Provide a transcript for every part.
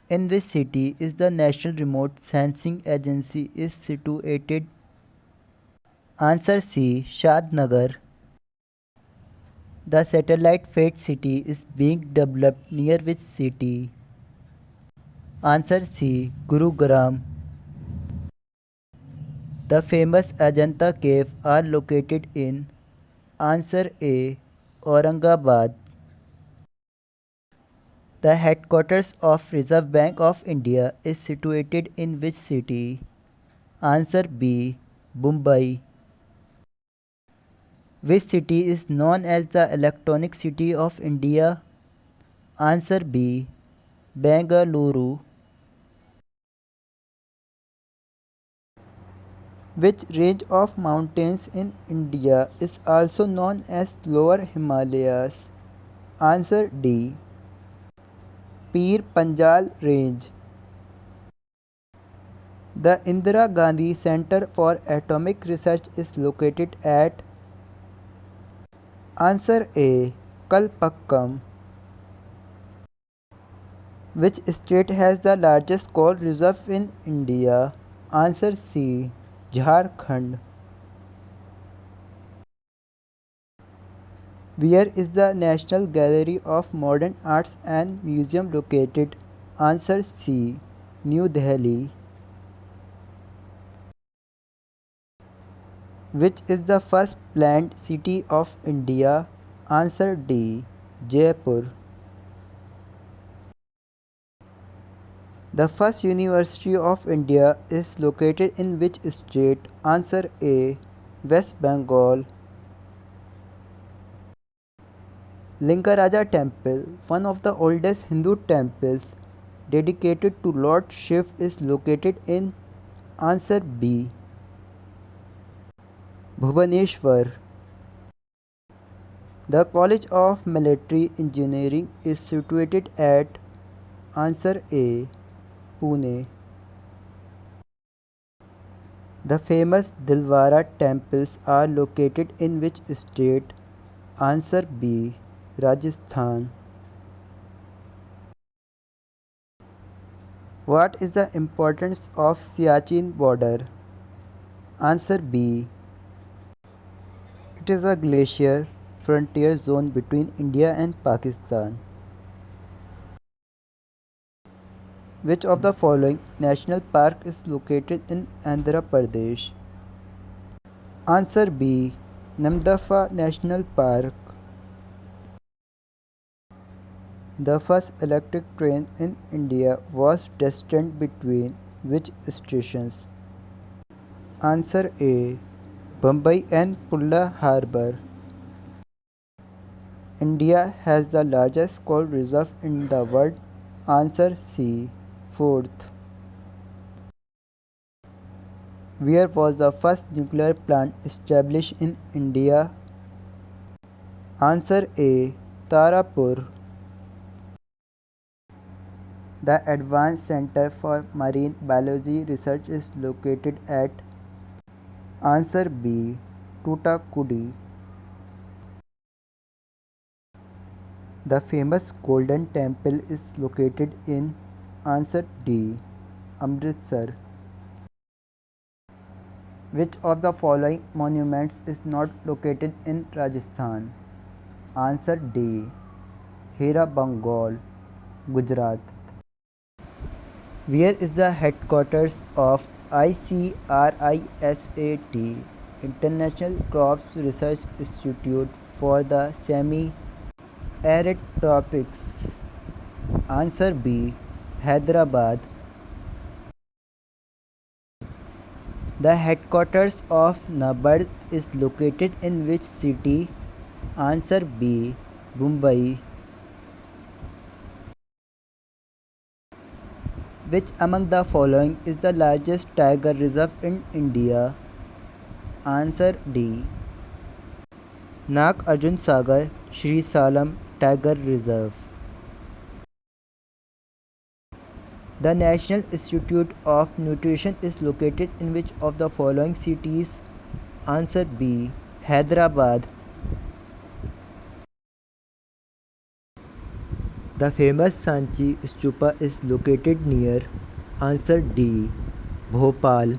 In which city is the National Remote Sensing Agency is situated? Answer C. Shadnagar. The satellite Fate city is being developed near which city? Answer C. Gurugram. The famous Ajanta cave are located in? Answer A. Aurangabad. The headquarters of Reserve Bank of India is situated in which city? Answer B. Mumbai. Which city is known as the Electronic City of India? Answer B. Bengaluru. Which range of mountains in India is also known as Lower Himalayas? Answer D. Pir Panjal Range. The Indira Gandhi Center for Atomic Research is located at? Answer A. Kalpakkam. Which state has the largest coal reserve in India? Answer C. Jharkhand. Where is the National Gallery of Modern Arts and Museum located? Answer C. New Delhi. Which is the first planned city of India? Answer D. Jaipur. The first University of India is located in which state? Answer A. West Bengal. Lingaraja Temple, one of the oldest Hindu temples dedicated to Lord Shiv, is located in? Answer B. Bhubaneswar. The College of Military Engineering is situated at? Answer A. Pune. The famous Dilwara temples are located in which state? Answer B. Rajasthan. What is the importance of Siachen border? Answer B. It is a glacier frontier zone between India and Pakistan. Which of the following national park is located in Andhra Pradesh? Answer B. Namdapha National Park. The first electric train in India was destined between which stations? Answer A. Mumbai and Pulla Harbour. India has the largest coal reserve in the world. Answer C. Fourth. Where was the first nuclear plant established in India? Answer A. Tarapur. The Advanced Center for Marine Biology Research is located at? Answer B. Tutankudi. The famous Golden Temple is located in? Answer D. Amritsar. Which of the following monuments is not located in Rajasthan? Answer D. Hera Bengal, Gujarat. Where is the headquarters of ICRISAT, International Crops Research Institute for the Semi-Arid Tropics? Answer B. Hyderabad. The headquarters of NABARD is located in which city? Answer B. Mumbai. Which among the following is the largest tiger reserve in India? Answer D. Nag Arjun Sagar Shri Salam Tiger Reserve. The National Institute of Nutrition is located in which of the following cities? Answer B. Hyderabad. The famous Sanchi Stupa is located near. Answer D. Bhopal.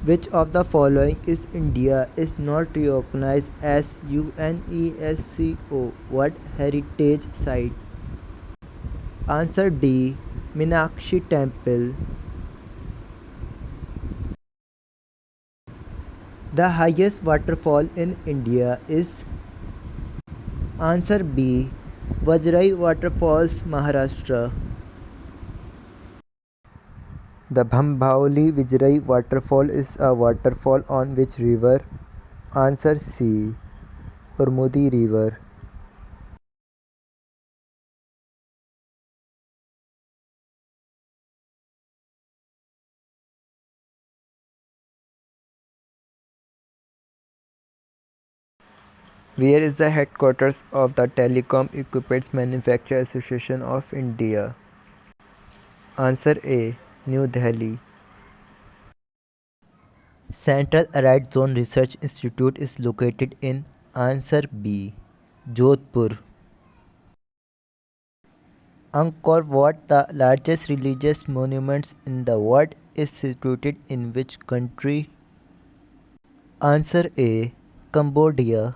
Which of the following is India is not recognized as UNESCO World Heritage Site? Answer D. Meenakshi Temple. The highest waterfall in India is. Answer B. Vajrai Waterfalls, Maharashtra. The Bhambauli Vijray waterfall is a waterfall on which river? Answer C. Urmudi River. Where is the headquarters of the Telecom Equipment Manufacturers Association of India? Answer A. New Delhi. Central Arid Zone Research Institute is located in. Answer B. Jodhpur. Angkor Wat, the largest religious monuments in the world, is situated in which country? Answer A. Cambodia.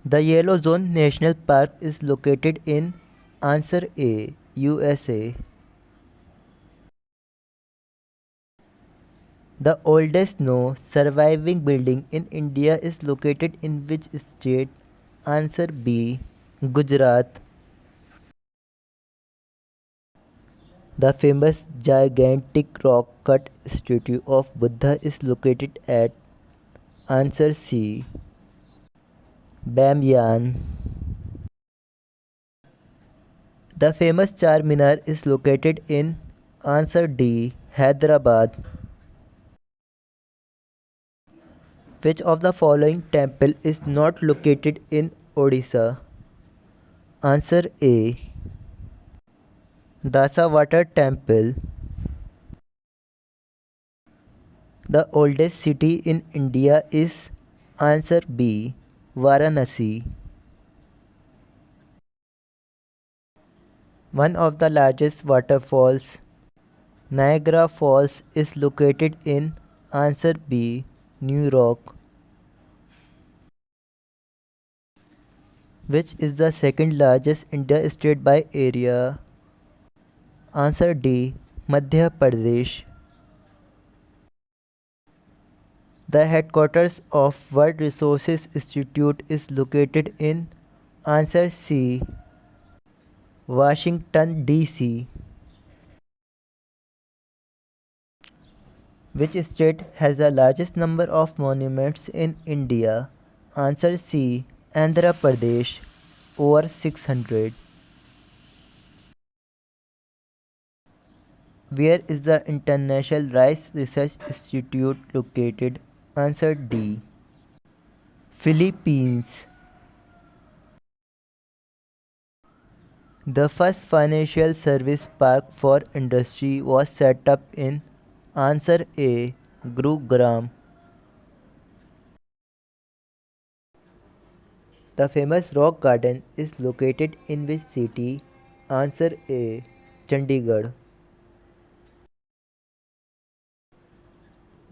The Yellowstone National Park is located in. Answer A. USA. The oldest known surviving building in India is located in which state? Answer B. Gujarat. The famous gigantic rock cut statue of Buddha is located at. Answer C. Bamyan. The famous Charminar is located in. Answer D. Hyderabad. Which of the following temple is not located in Odisha? Answer A. Dasawata Temple. The oldest city in India is. Answer B. Varanasi. One of the largest waterfalls, Niagara Falls, is located in. Answer B. New York. Which is the second largest Indian state by area? Answer D. Madhya Pradesh. The headquarters of World Resources Institute is located in. Answer C. Washington, D.C. Which state has the largest number of monuments in India? Answer C. Andhra Pradesh, over 600. Where is the International Rice Research Institute located? Answer D. Philippines. The first financial service park for industry was set up in. Answer A. Gurugram. The famous rock garden is located in which city? Answer A. Chandigarh.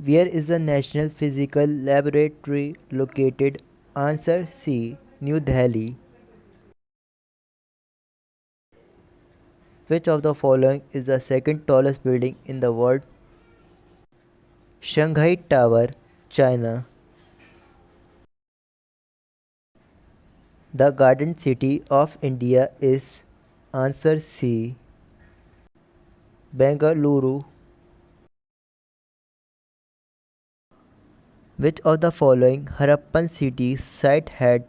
Where is the National Physical Laboratory located? Answer C. New Delhi. Which of the following is the second tallest building in the world? Shanghai Tower, China. The garden city of India is. Answer C. Bengaluru. Which of the following Harappan city site had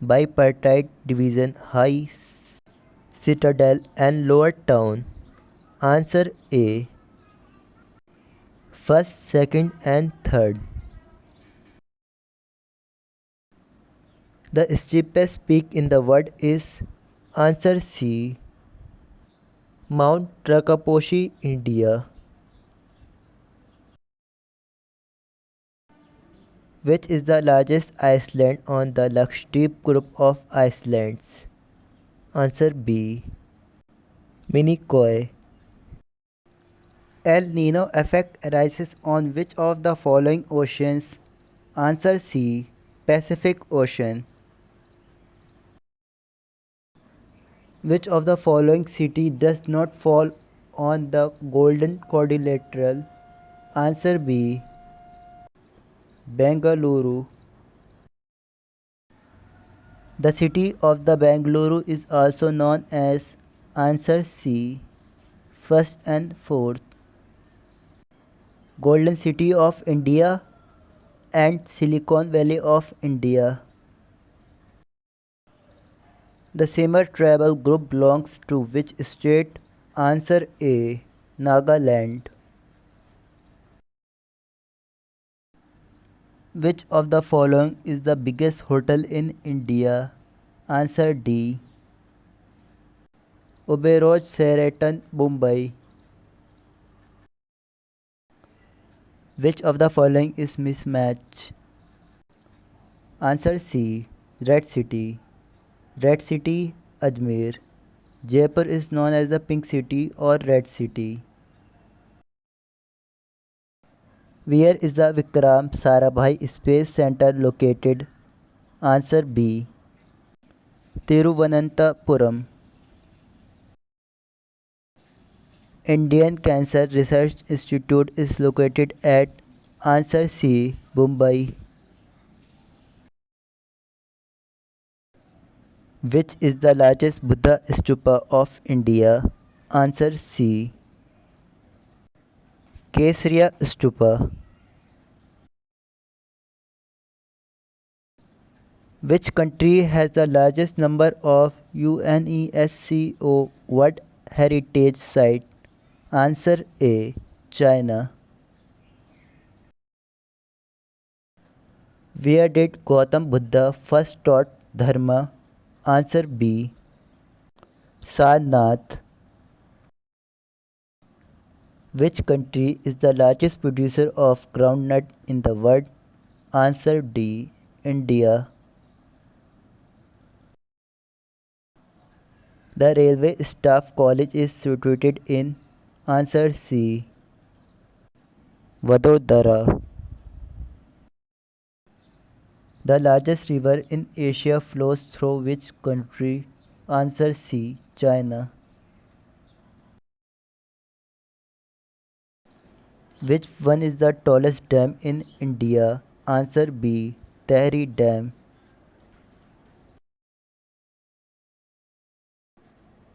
bipartite division, high citadel and lower town? Answer A. First, second and third. The steepest peak in the world is. Answer C. Mount Rakaposhi, India. Which is the largest island on the Lakshadweep group of islands? Answer B. Minicoy. El Nino effect arises on which of the following oceans? Answer C. Pacific Ocean. Which of the following city does not fall on the Golden Quadrilateral? Answer B. Bengaluru. The city of the Bengaluru is also known as answer C. First and fourth. Golden City of India and Silicon Valley of India. The Simar tribal group belongs to which state? Answer A. Nagaland. Which of the following is the biggest hotel in India? Answer D. Oberoi Sheraton, Mumbai. Which of the following is mismatch? Answer C. Red City. Red City, Ajmer. Jaipur is known as the Pink City or Red City. Where is the Vikram Sarabhai Space Center located? Answer B. Thiruvananthapuram. Indian Cancer Research Institute is located at answer C. Mumbai. Which is the largest Buddha stupa of India? Answer C. Kesariya Stupa. Which country has the largest number of UNESCO World Heritage Sites? Answer A. China. Where did Gautam Buddha first taught Dharma? Answer B. Sarnath. Which country is the largest producer of groundnut in the world? Answer D. India. The Railway Staff College is situated in answer C. Vadodara. The largest river in Asia flows through which country? Answer C. China. Which one is the tallest dam in India? Answer B. Tehri Dam.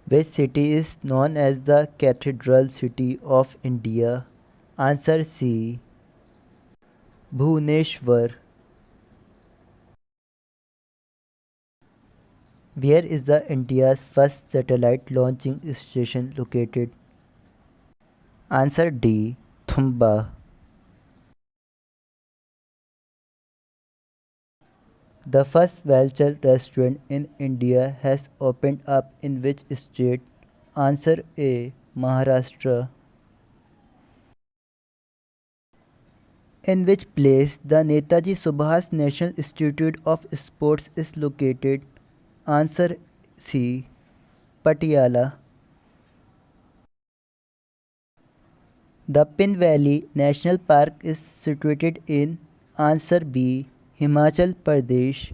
Which city is known as the Cathedral City of India? Answer C. Bhubaneswar. Where is the India's first satellite launching station located? Answer D. Thumba. The first Welcher restaurant in India has opened up in which state? Answer A. Maharashtra. In which place the Netaji Subhas National Institute of Sports is located? Answer C. Patiala. The Pin Valley National Park is situated in answer B. Himachal Pradesh.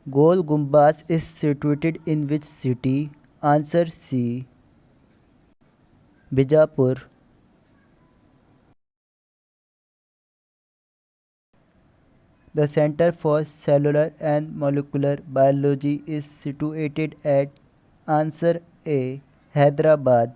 Gol Gumbaz is situated in which city? Answer C. Bijapur. The Center for Cellular and Molecular Biology is situated at answer A. Hyderabad.